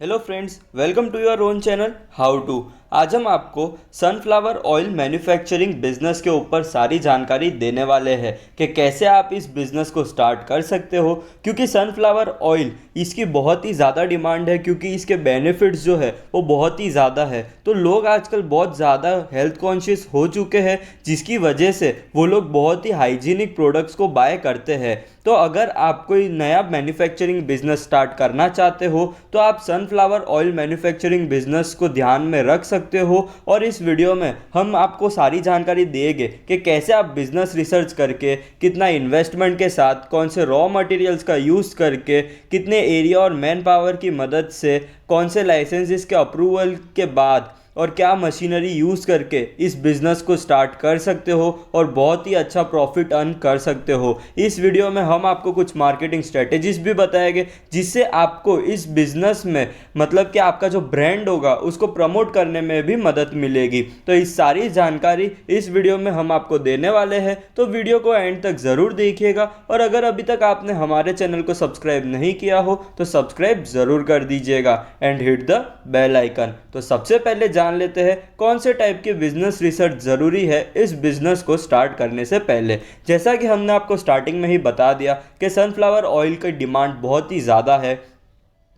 Hello friends, welcome to your own channel how to. आज हम आपको सनफ्लावर ऑयल मैन्युफैक्चरिंग बिजनेस के ऊपर सारी जानकारी देने वाले हैं कि कैसे आप इस बिज़नेस को स्टार्ट कर सकते हो। क्योंकि सनफ्लावर ऑयल इसकी बहुत ही ज़्यादा डिमांड है, क्योंकि इसके बेनिफिट्स जो है वो बहुत ही ज़्यादा है। तो लोग आजकल बहुत ज़्यादा हेल्थ कॉन्शियस हो चुके हैं, जिसकी वजह से वो लोग बहुत ही हाइजीनिक प्रोडक्ट्स को बाय करते हैं। तो अगर आप कोई नया मैन्युफैक्चरिंग बिजनेस स्टार्ट करना चाहते हो तो आप सनफ्लावर ऑयल मैन्युफैक्चरिंग बिजनेस को ध्यान में रख सकते हो। और इस वीडियो में हम आपको सारी जानकारी देंगे कि कैसे आप बिजनेस रिसर्च करके, कितना इन्वेस्टमेंट के साथ, कौन से रॉ मटेरियल्स का यूज़ करके, कितने एरिया और मैन पावर की मदद से, कौन से लाइसेंसेस के अप्रूवल के बाद और क्या मशीनरी यूज़ करके इस बिज़नेस को स्टार्ट कर सकते हो और बहुत ही अच्छा प्रॉफिट अर्न कर सकते हो। इस वीडियो में हम आपको कुछ मार्केटिंग स्ट्रेटेजीज भी बताएंगे, जिससे आपको इस बिज़नेस में मतलब कि आपका जो ब्रांड होगा उसको प्रमोट करने में भी मदद मिलेगी। तो इस सारी जानकारी इस वीडियो में हम आपको देने वाले हैं, तो वीडियो को एंड तक ज़रूर देखिएगा। और अगर अभी तक आपने हमारे चैनल को सब्सक्राइब नहीं किया हो तो सब्सक्राइब ज़रूर कर दीजिएगा and hit the bell icon. तो सबसे पहले जान लेते हैं कौन से टाइप के बिजनेस रिसर्च ज़रूरी है इस बिजनेस को स्टार्ट करने से पहले। जैसा कि हमने आपको स्टार्टिंग में ही बता दिया कि सनफ्लावर ऑयल की डिमांड बहुत ही ज़्यादा है,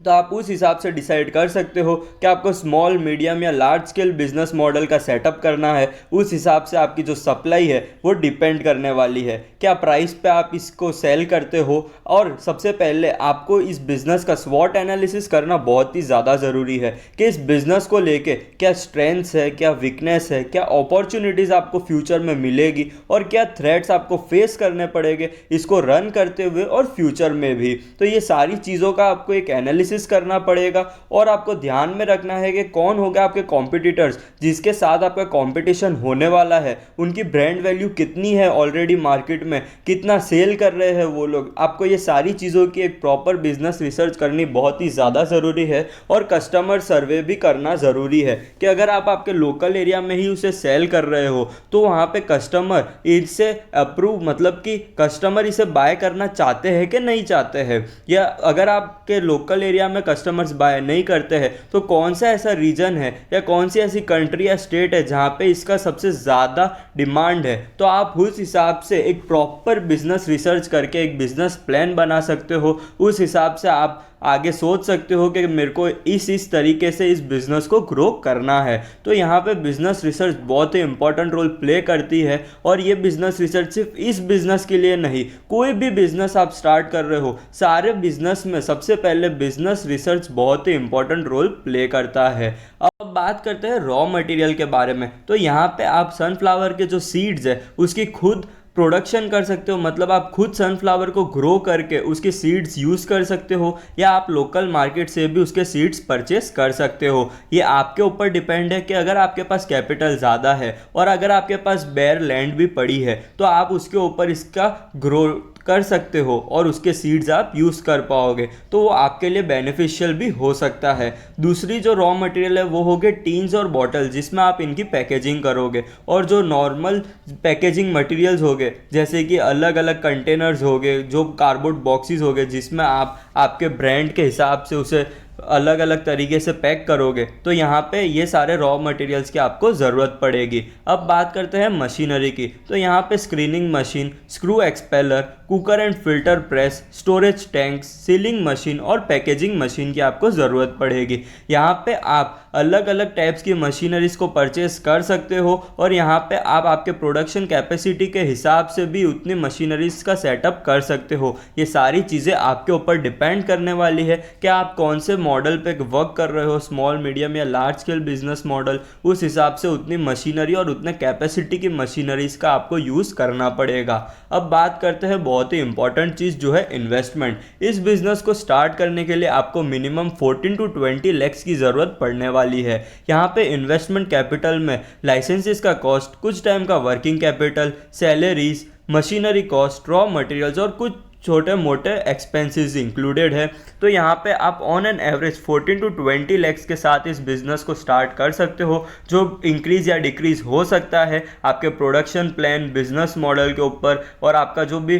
तो आप उस हिसाब से डिसाइड कर सकते हो कि आपको स्मॉल, मीडियम या लार्ज स्केल बिजनेस मॉडल का सेटअप करना है। उस हिसाब से आपकी जो सप्लाई है वो डिपेंड करने वाली है, क्या प्राइस पे आप इसको सेल करते हो। और सबसे पहले आपको इस बिज़नेस का स्वॉट एनालिसिस करना बहुत ही ज़्यादा ज़रूरी है कि इस बिज़नेस को लेके क्या स्ट्रेंथ्स है, क्या वीकनेस है, क्या अपॉर्चुनिटीज़ आपको फ्यूचर में मिलेगी और क्या थ्रेट्स आपको फेस करने पड़ेंगे इसको रन करते हुए और फ्यूचर में भी। तो ये सारी चीज़ों का आपको एक एनालिसिस करना पड़ेगा। और आपको ध्यान में रखना है कि कौन होगा आपके कॉम्पिटिटर्स जिसके साथ आपका कंपटीशन होने वाला है, उनकी ब्रांड वैल्यू कितनी है, ऑलरेडी मार्केट में कितना सेल कर रहे हैं वो लोग। आपको ये सारी चीज़ों की एक प्रॉपर बिजनेस रिसर्च करनी बहुत ही ज़्यादा ज़रूरी है। और कस्टमर सर्वे भी करना ज़रूरी है कि अगर आप आपके लोकल एरिया में ही उसे सेल कर रहे हो तो वहाँ पे कस्टमर इससे अप्रूव, मतलब कि कस्टमर इसे बाय करना चाहते हैं कि नहीं चाहते हैं। या अगर आपके लोकल एरिया में कस्टमर्स बाय नहीं करते हैं तो कौन सा ऐसा रीजन है या कौन सी ऐसी कंट्री या स्टेट है जहां पे इसका सबसे ज़्यादा डिमांड है। तो आप उस हिसाब से एक प्रॉपर बिजनेस रिसर्च करके एक बिजनेस प्लान बना सकते हो। उस हिसाब से आप आगे सोच सकते हो कि मेरे को इस तरीके से इस बिज़नेस को ग्रो करना है। तो यहाँ पे बिज़नेस रिसर्च बहुत ही इंपॉर्टेंट रोल प्ले करती है। और ये बिज़नेस रिसर्च सिर्फ इस बिज़नेस के लिए नहीं, कोई भी बिज़नेस आप स्टार्ट कर रहे हो, सारे बिज़नेस में सबसे पहले बिज़नेस रिसर्च बहुत ही इंपॉर्टेंट रोल प्ले करता है। अब बात करते हैं रॉ मटेरियल के बारे में। तो यहाँ पे आप सनफ्लावर के जो सीड्स है उसकी खुद प्रोडक्शन कर सकते हो, मतलब आप खुद सनफ्लावर को ग्रो करके उसके सीड्स यूज़ कर सकते हो, या आप लोकल मार्केट से भी उसके सीड्स परचेस कर सकते हो। ये आपके ऊपर डिपेंड है कि अगर आपके पास कैपिटल ज़्यादा है और अगर आपके पास बेयर लैंड भी पड़ी है तो आप उसके ऊपर इसका ग्रो कर सकते हो और उसके सीड्स आप यूज़ कर पाओगे, तो वो आपके लिए बेनिफिशियल भी हो सकता है। दूसरी जो रॉ मटेरियल है वो हो गए टीन्स और बॉटल, जिसमें आप इनकी पैकेजिंग करोगे। और जो नॉर्मल पैकेजिंग मटेरियल्स हो गए, जैसे कि अलग अलग कंटेनर्स हो गए, जो कार्डबोर्ड बॉक्सेस हो गए, जिसमें आप आपके ब्रांड के हिसाब से उसे अलग अलग तरीके से पैक करोगे, तो यहाँ पे ये सारे रॉ मटेरियल्स की आपको ज़रूरत पड़ेगी। अब बात करते हैं मशीनरी की। तो यहाँ पे screening machine, screw expeller, cooker and filter press, storage tanks, sealing machine और पैकेजिंग मशीन की आपको ज़रूरत पड़ेगी। यहाँ पे आप अलग अलग टाइप्स की मशीनरीज को परचेस कर सकते हो और यहाँ पे आप आपके प्रोडक्शन कैपेसिटी के हिसाब से भी उतनी मशीनरीज का सेटअप कर सकते हो। ये सारी चीज़ें आपके ऊपर डिपेंड करने वाली है कि आप कौन से मॉडल पे वर्क कर रहे हो, स्मॉल, मीडियम या लार्ज स्केल बिजनेस मॉडल। उस हिसाब से उतनी मशीनरी और उतने कैपेसिटी की मशीनरीज का आपको यूज़ करना पड़ेगा। अब बात करते हैं बहुत ही इंपॉर्टेंट चीज़ जो है इन्वेस्टमेंट। इस बिजनेस को स्टार्ट करने के लिए आपको मिनिमम 14 to 20 लैक्स की ज़रूरत पड़ने वाली है। यहाँ पे इन्वेस्टमेंट कैपिटल में लाइसेंसेस का कॉस्ट, कुछ टाइम का working capital, salaries, machinery cost, raw materials और कुछ छोटे मोटे एक्सपेंसेस इंक्लूडेड है। तो यहाँ पे आप on an average 14 to 20 lakhs के साथ इस बिज़नेस को स्टार्ट कर सकते हो, जो इंक्रीज़ या डिक्रीज़ हो सकता है आपके प्रोडक्शन प्लान, बिजनेस मॉडल के ऊपर और आपका जो भी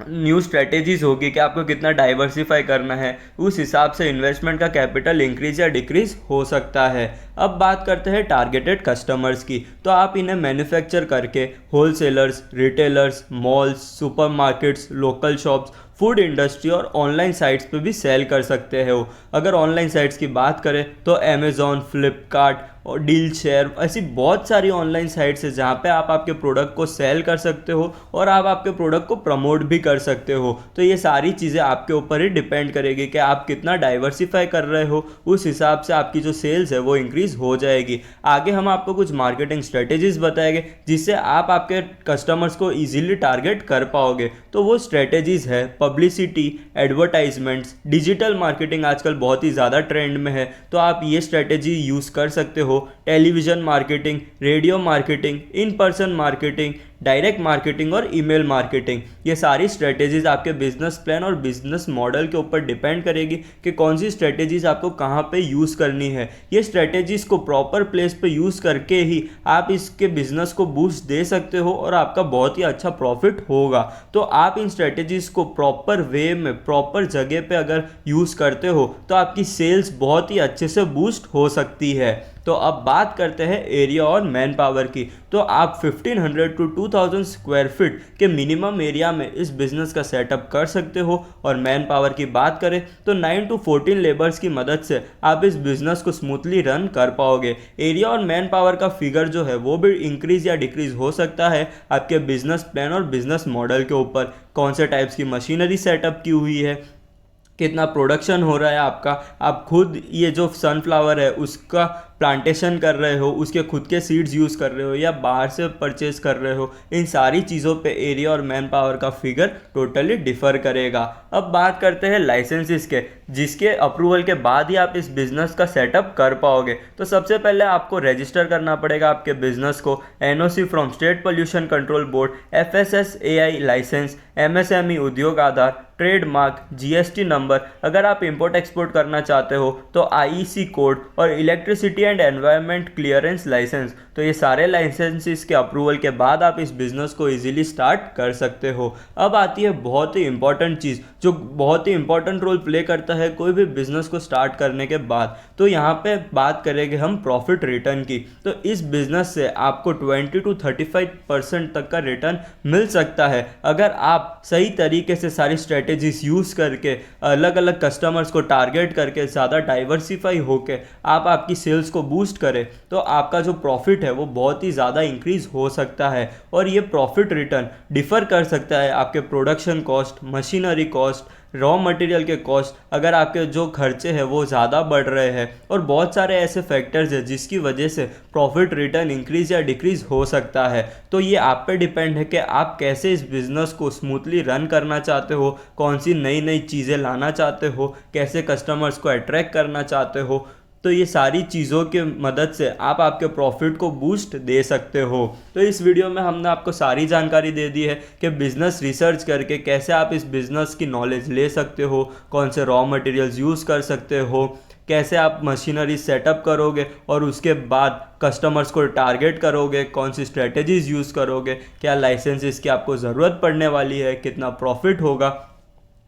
न्यू स्ट्रेटेजीज होगी कि आपको कितना डाइवर्सिफाई करना है, उस हिसाब से इन्वेस्टमेंट का कैपिटल इंक्रीज या डिक्रीज हो सकता है। अब बात करते हैं टारगेटेड कस्टमर्स की। तो आप इन्हें मैन्युफैक्चर करके wholesalers, retailers, malls, supermarkets, local shops, food industry और ऑनलाइन साइट्स पे भी सेल कर सकते हो। अगर ऑनलाइन साइट्स की बात करें तो अमेज़ॉन, फ्लिपकार्ट और डील शेयर, ऐसी बहुत सारी ऑनलाइन साइट्स है जहाँ पे आप आपके प्रोडक्ट को सेल कर सकते हो और आप आपके प्रोडक्ट को प्रमोट भी कर सकते हो। तो ये सारी चीज़ें आपके ऊपर ही डिपेंड करेगी कि आप कितना डाइवर्सिफाई कर रहे हो, उस हिसाब से आपकी जो सेल्स है वो इंक्रीज हो जाएगी। आगे हम आपको कुछ मार्केटिंग स्ट्रेटेजीज बताएंगे जिससे आप आपके कस्टमर्स को ईजिली टारगेट कर पाओगे। तो वो स्ट्रेटेजीज है पब्लिसिटी, एडवर्टाइजमेंट्स, डिजिटल मार्केटिंग आजकल बहुत ही ज़्यादा ट्रेंड में है, तो आप ये स्ट्रेटेजी यूज़ कर सकते हो। Television marketing, radio marketing, in person marketing, direct marketing और ईमेल मार्केटिंग, ये सारी स्ट्रेटेजीज आपके बिजनेस प्लान और बिजनेस मॉडल के ऊपर डिपेंड करेगी कि कौन सी स्ट्रेटेजीज आपको कहाँ पे यूज़ करनी है। ये स्ट्रेटेजीज को प्रॉपर प्लेस पे यूज़ करके ही आप इसके बिजनेस को बूस्ट दे सकते हो और आपका बहुत ही अच्छा प्रॉफिट होगा। तो आप इन स्ट्रेटेजीज को प्रॉपर वे में, प्रॉपर जगह पे अगर यूज़ करते हो तो आपकी सेल्स बहुत ही अच्छे से बूस्ट हो सकती है। तो अब बात करते हैं एरिया और मैन पावर की। तो आप 1500 टू 2000 स्क्वायर फीट के मिनिमम एरिया में इस बिज़नेस का सेटअप कर सकते हो। और मैन पावर की बात करें तो 9 टू 14 लेबर्स की मदद से आप इस बिज़नेस को स्मूथली रन कर पाओगे। एरिया और मैन पावर का फिगर जो है वो भी इंक्रीज या डिक्रीज हो सकता है आपके बिजनेस प्लान और बिजनेस मॉडल के ऊपर। कौन से टाइप्स की मशीनरी सेटअप की हुई है, कितना प्रोडक्शन हो रहा है आपका, आप खुद ये जो सनफ्लावर है उसका प्लांटेशन कर रहे हो, उसके खुद के सीड्स यूज़ कर रहे हो या बाहर से परचेज कर रहे हो, इन सारी चीज़ों पे एरिया और मैन पावर का फिगर टोटली डिफ़र करेगा। अब बात करते हैं लाइसेंसेस के, जिसके अप्रूवल के बाद ही आप इस बिज़नेस का सेटअप कर पाओगे। तो सबसे पहले आपको रजिस्टर करना पड़ेगा आपके बिज़नेस को NOC from state pollution control board, FSSAI licence, MSME Udyog Aadhaar, trademark, GST number. अगर आप इंपोर्ट एक्सपोर्ट करना चाहते हो तो IEC कोड और electricity and environment clearance licence. तो ये सारे लाइसेंसेस के अप्रूवल के बाद आप इस बिज़नेस को इजीली स्टार्ट कर सकते हो। अब आती है बहुत ही इंपॉर्टेंट चीज़ जो बहुत ही इंपॉर्टेंट रोल प्ले करता है कोई भी बिज़नेस को स्टार्ट करने के बाद। तो यहाँ पे बात करेंगे हम प्रॉफिट रिटर्न की। तो इस बिज़नेस से आपको 20 टू 35% तक का रिटर्न मिल सकता है अगर आप सही तरीके से सारी स्ट्रेटेजीज यूज़ करके, अलग अलग कस्टमर्स को टारगेट करके, ज़्यादा डाइवर्सिफाई होके आप आपकी सेल्स को बूस्ट करें। तो आपका जो प्रॉफिट है वो बहुत ही ज़्यादा इंक्रीज हो सकता है। और ये प्रॉफिट रिटर्न डिफ़र कर सकता है आपके production cost, machinery cost, raw material के कॉस्ट, अगर आपके जो खर्चे हैं वो ज़्यादा बढ़ रहे हैं, और बहुत सारे ऐसे फैक्टर्स हैं जिसकी वजह से प्रॉफिट रिटर्न इंक्रीज या डिक्रीज हो सकता है। तो ये आप पे डिपेंड है कि आप कैसे इस बिज़नेस को स्मूथली रन करना चाहते हो, कौन सी नई नई चीज़ें लाना चाहते हो, कैसे कस्टमर्स को अट्रैक्ट करना चाहते हो। तो ये सारी चीज़ों के मदद से आप आपके प्रॉफिट को बूस्ट दे सकते हो। तो इस वीडियो में हमने आपको सारी जानकारी दे दी है कि बिज़नेस रिसर्च करके कैसे आप इस बिज़नेस की नॉलेज ले सकते हो, कौन से रॉ मटेरियल्स यूज़ कर सकते हो, कैसे आप मशीनरी सेटअप करोगे और उसके बाद कस्टमर्स को टारगेट करोगे, कौन सी स्ट्रेटजीज़ यूज़ करोगे, क्या लाइसेंसेस की आपको ज़रूरत पड़ने वाली है, कितना प्रॉफिट होगा।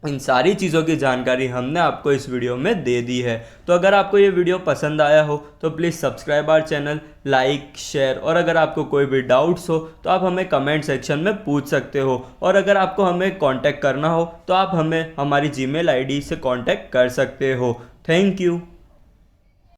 इन सारी चीज़ों की जानकारी हमने आपको इस वीडियो में दे दी है। तो अगर आपको ये वीडियो पसंद आया हो तो please subscribe our channel, like, share, और अगर आपको कोई भी डाउट्स हो तो आप हमें कमेंट सेक्शन में पूछ सकते हो। और अगर आपको हमें कांटेक्ट करना हो तो आप हमें हमारी जीमेल आईडी से कांटेक्ट कर सकते हो। Thank you.